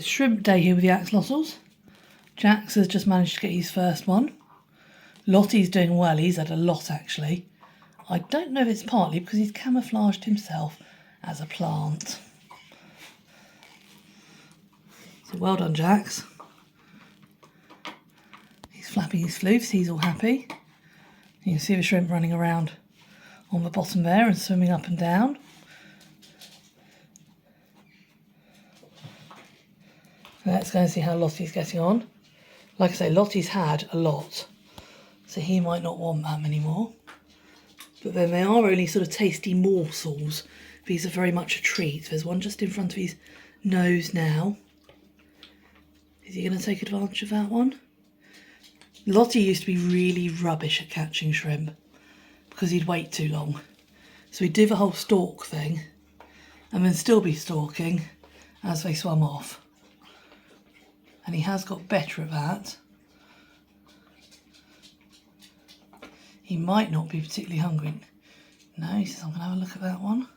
it's shrimp day here with the axolotls. Jax has just managed to get his first one. Lottie's doing well, he's had a lot actually. I don't know if it's partly because he's camouflaged himself as a plant. So well done, Jax. He's flapping his floofs, he's all happy. You can see the shrimp running around on the bottom there and swimming up and down. Let's go and see how Lottie's getting on. Like I say, Lottie's had a lot, so he might not want that many more. But then they are only sort of tasty morsels. These are very much a treat. There's one just in front of his nose now. Is he going to take advantage of that one? Lottie used to be really rubbish at catching shrimp because he'd wait too long. So he'd do the whole stalk thing and then still be stalking as they swam off. And he has got better at that. He might not be particularly hungry. No, he says, I'm going to have a look at that one.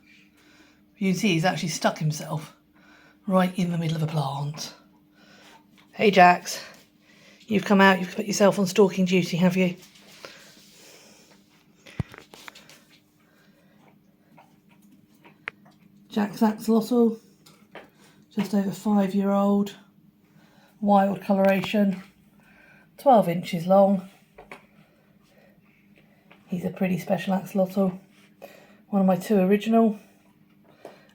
You can see he's actually stuck himself right in the middle of a plant. Hey Jax, you've come out, you've put yourself on stalking duty, have you? Jax Axolotl, just over 5-year-old. Wild coloration, 12 inches long. He's a pretty special axolotl, one of my 2 original,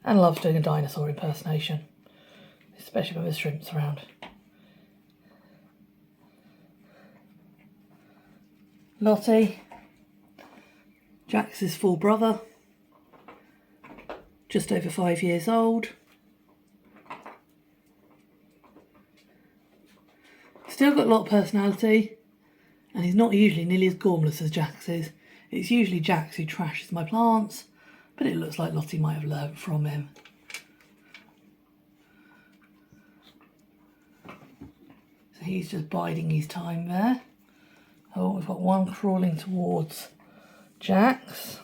and loves doing a dinosaur impersonation, especially when there's shrimps around. Lottie, Jax's full brother, just over 5 years old. Still got a lot of personality, and he's not usually nearly as gormless as Jax is. It's usually Jax who trashes my plants, but it looks like Lottie might have learnt from him. So he's just biding his time there. Oh, we've got one crawling towards Jax.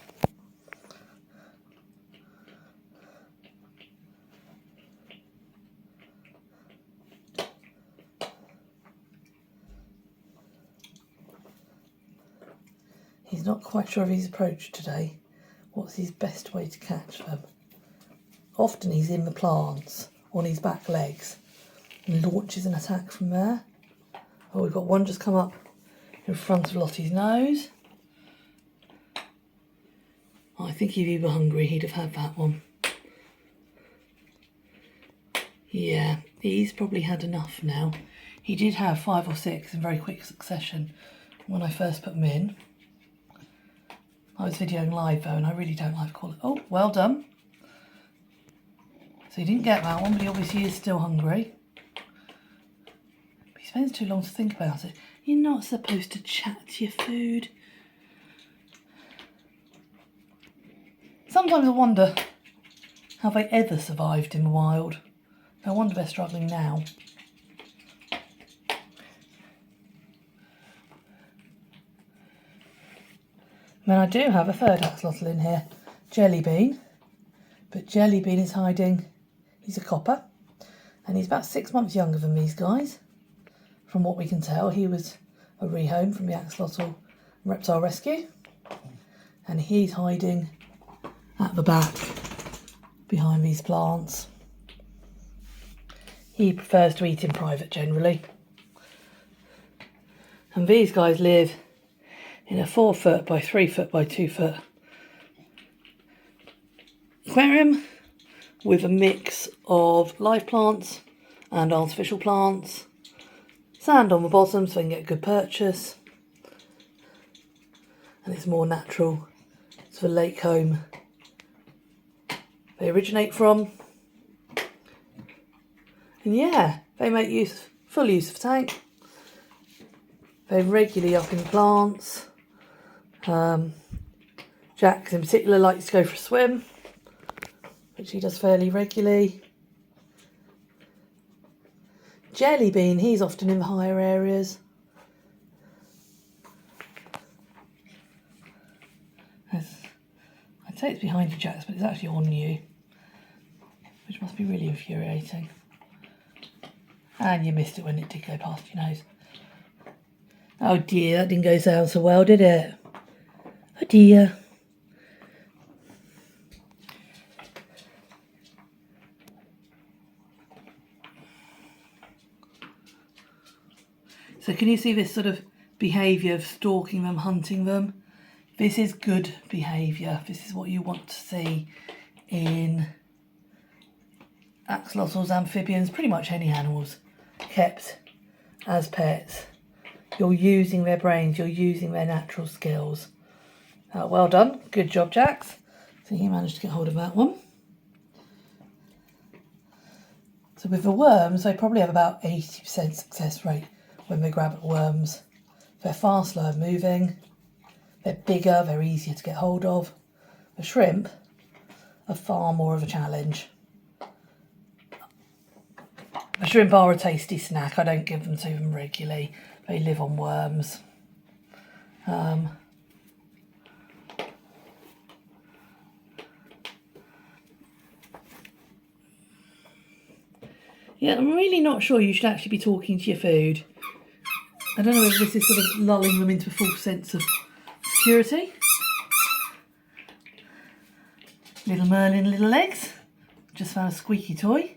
He's not quite sure of his approach today. What's his best way to catch them? Often he's in the plants, on his back legs, and launches an attack from there. Oh, we've got one just come up in front of Lottie's nose. Oh, I think if he were hungry, he'd have had that one. Yeah, he's probably had enough now. He did have 5 or 6 in very quick succession when I first put them in. I was videoing live though, and I really don't like calling. Oh, well done. So he didn't get that one, but he obviously is still hungry. But he spends too long to think about it. You're not supposed to chat to your food. Sometimes I wonder how they ever survived in the wild. No wonder they're struggling now. Then I do have a third axolotl in here, Jellybean. But Jellybean is hiding. He's a copper, and he's about 6 months younger than these guys. From what we can tell, he was a rehome from the Axolotl Reptile Rescue, and he's hiding at the back behind these plants. He prefers to eat in private generally. And these guys live in a 4 foot by 3 foot by 2 foot aquarium with a mix of live plants and artificial plants, sand on the bottom so they can get a good purchase, and it's more natural to the lake home they originate from. And yeah, they make full use of the tank. They're regularly up in plants. Jax in particular likes to go for a swim, which he does fairly regularly. Jellybean, he's often in the higher areas. I'd say it's behind you, Jax, but it's actually on you, which must be really infuriating. And you missed it when it did go past your nose. Oh dear, that didn't go down so well, did it? Oh dear. So can you see this sort of behaviour of stalking them, hunting them? This is good behaviour. This is what you want to see in axolotls, amphibians, pretty much any animals kept as pets. You're using their brains, you're using their natural skills. Well done, good job, Jax. So he managed to get hold of that one. So with the worms, they probably have about 80% success rate when they grab at worms. They're far slower moving, they're bigger, they're easier to get hold of. The shrimp are far more of a challenge. The shrimp are a tasty snack. I don't give them to them regularly. They live on worms. Yeah, I'm really not sure you should actually be talking to your food. I don't know whether this is sort of lulling them into a false sense of security. Little Merlin, little legs. Just found a squeaky toy.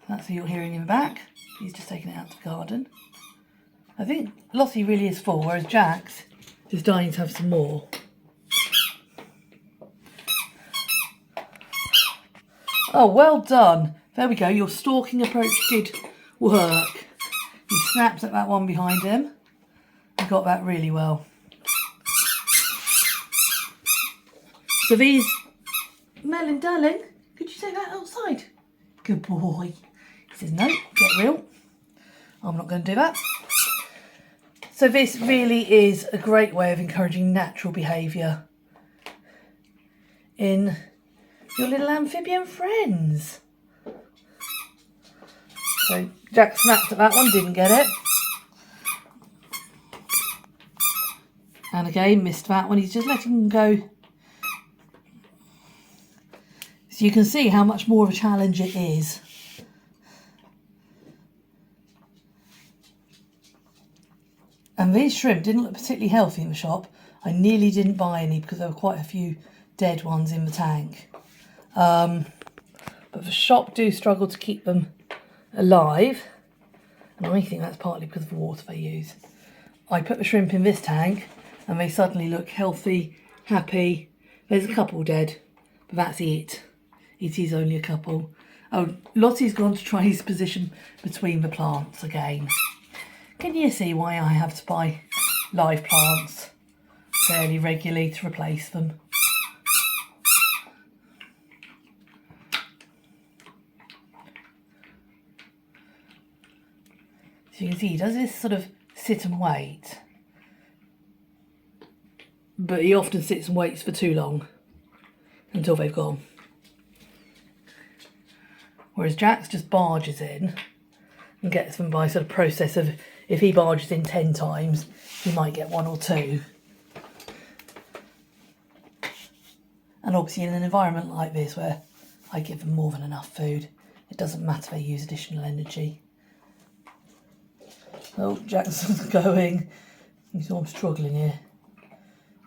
That's who you're hearing in the back. He's just taking it out to the garden. I think Lottie really is full, whereas Jax is dying to have some more. Oh, well done. There we go. Your stalking approach did work. He snapped at that one behind him and got that really well. So these... Merlin, darling, could you take that outside? Good boy. He says, no, get real. I'm not going to do that. So this really is a great way of encouraging natural behaviour in your little amphibian friends. So Jack snapped at that one, didn't get it. And again, missed that one. He's just letting them go. So you can see how much more of a challenge it is. And these shrimp didn't look particularly healthy in the shop. I nearly didn't buy any because there were quite a few dead ones in the tank. But the shop do struggle to keep them alive. And I think that's partly because of the water they use. I put the shrimp in this tank and they suddenly look healthy, happy. There's a couple dead, but that's it. It is only a couple. Oh, Lottie's gone to try his position between the plants again. Can you see why I have to buy live plants fairly regularly to replace them? So you can see he does this sort of sit and wait, but he often sits and waits for too long until they've gone. Whereas Jax just barges in and gets them by sort of process of, if he barges in 10 times, he might get 1 or 2. And obviously in an environment like this where I give them more than enough food, it doesn't matter if they use additional energy. Oh, Jackson's going. He's all struggling here.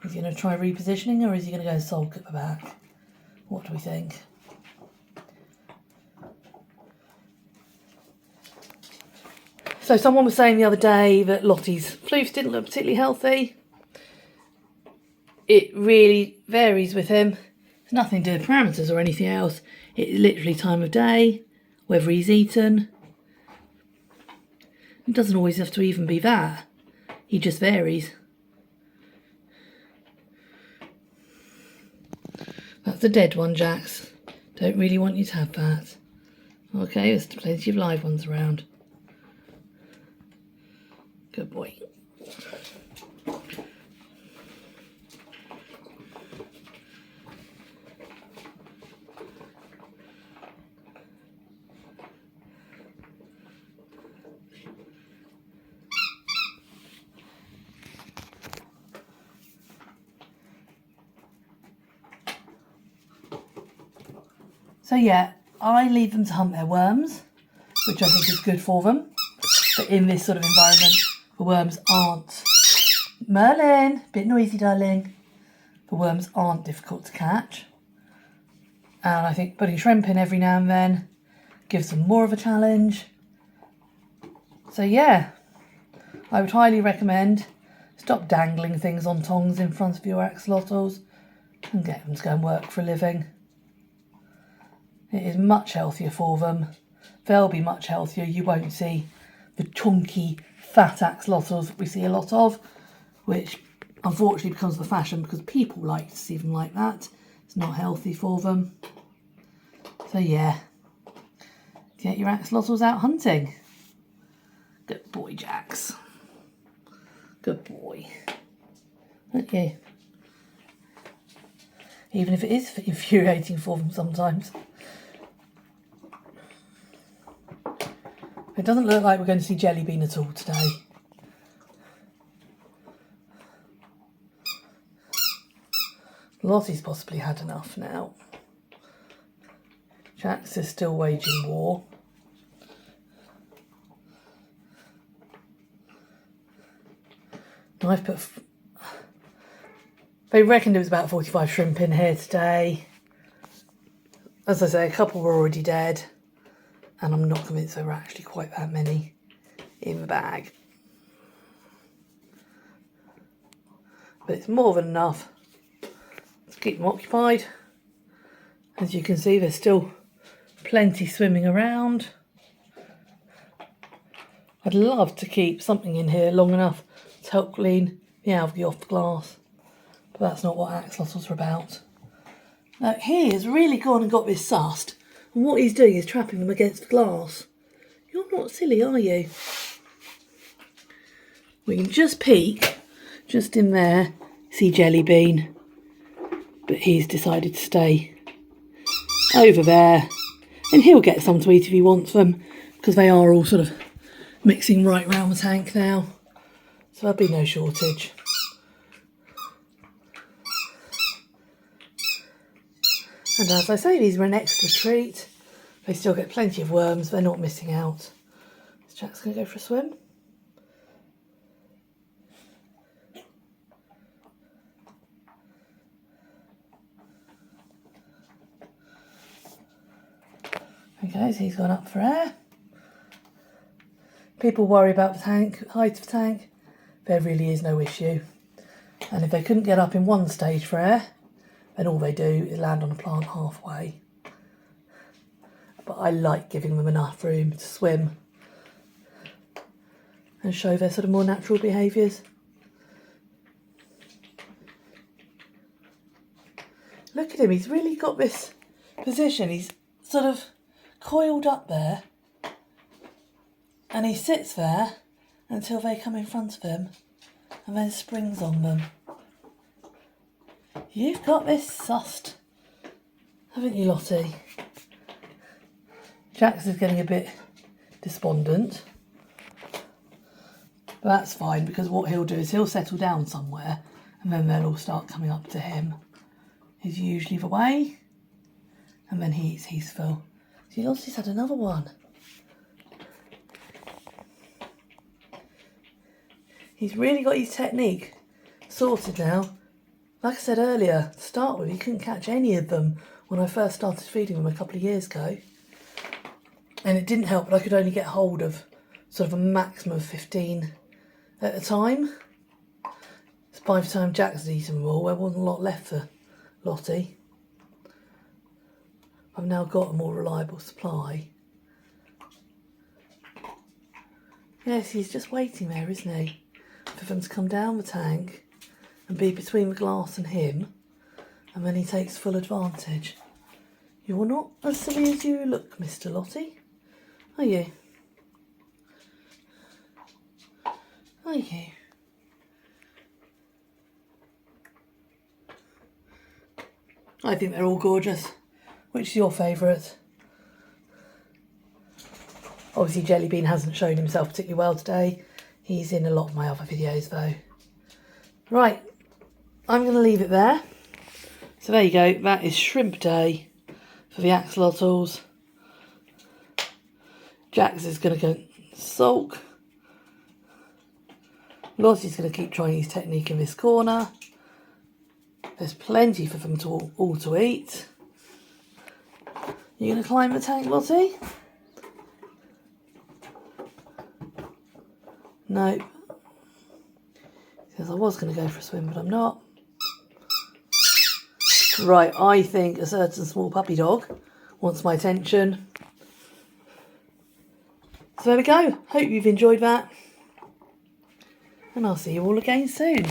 Is he going to try repositioning or is he going to go sulk at the back? What do we think? So someone was saying the other day that Lottie's floofs didn't look particularly healthy. It really varies with him. It's nothing to do with parameters or anything else. It's literally time of day, whether he's eaten. It doesn't always have to even be that. He just varies. That's a dead one, Jax. Don't really want you to have that. Okay, there's plenty of live ones around. Good boy. So yeah, I leave them to hunt their worms. which I think is good for them. But in this sort of environment, the worms aren't. Merlin, bit noisy, darling. The worms aren't difficult to catch. And I think putting shrimp in every now and then gives them more of a challenge. So yeah, I would highly recommend stop dangling things on tongs in front of your axolotls and get them to go and work for a living. It is much healthier for them. They'll be much healthier. You won't see the chunky, fat axolotls that we see a lot of, which unfortunately becomes the fashion because people like to see them like that. It's not healthy for them. So yeah, get your axolotls out hunting. Good boy, Jax. Good boy. Aren't you? Even if it is infuriating for them sometimes. It doesn't look like we're going to see Jellybean at all today. Lottie's possibly had enough now. Jax is still waging war. I've put... They reckoned it was about 45 shrimp in here today. As I say, a couple were already dead. And I'm not convinced there were actually quite that many in the bag. But it's more than enough to keep them occupied. As you can see, there's still plenty swimming around. I'd love to keep something in here long enough to help clean the algae off the glass. But that's not what axolotls are about. Now he has really gone and got this sussed. And what he's doing is trapping them against the glass. You're not silly, are you? We can just peek, just in there, see Jellybean. But he's decided to stay over there. And he'll get some to eat if he wants them, because they are all sort of mixing right round the tank now. So there'll be no shortage. And as I say, these are an extra treat. They still get plenty of worms. They're not missing out. Is Jack's going to go for a swim? Okay, so he's gone up for air. People worry about the tank, height of the tank. There really is no issue. And if they couldn't get up in one stage for air, then all they do is land on a plant halfway. But I like giving them enough room to swim and show their sort of more natural behaviours. Look at him, he's really got this position. He's sort of coiled up there and he sits there until they come in front of him and then springs on them. You've got this sussed, haven't you, Lottie? Jax is getting a bit despondent. But that's fine, because what he'll do is he'll settle down somewhere and then they'll all start coming up to him. He's usually the way. And then he eats his fill. See, Lottie's had another one. He's really got his technique sorted now. Like I said earlier, to start with, he couldn't catch any of them when I first started feeding them a couple of years ago. And it didn't help that I could only get hold of sort of a maximum of 15 at a time. So by the time Jax had eaten them all, there wasn't a lot left for Lottie. I've now got a more reliable supply. Yes, he's just waiting there, isn't he? For them to come down the tank and be between the glass and him, and then he takes full advantage. You're not as silly as you look, Mr. Lottie, are you? Are you? I think they're all gorgeous. Which is your favourite? Obviously Jellybean hasn't shown himself particularly well today. He's in a lot of my other videos though. Right, I'm going to leave it there. So there you go, that is shrimp day for the axolotls. Jax is going to go sulk. Lottie's going to keep trying his technique in this corner. There's plenty for them to all to eat. You going to climb the tank, Lottie? No. Because I was going to go for a swim, but I'm not. Right, I think a certain small puppy dog wants my attention. So there we go. Hope you've enjoyed that. And I'll see you all again soon.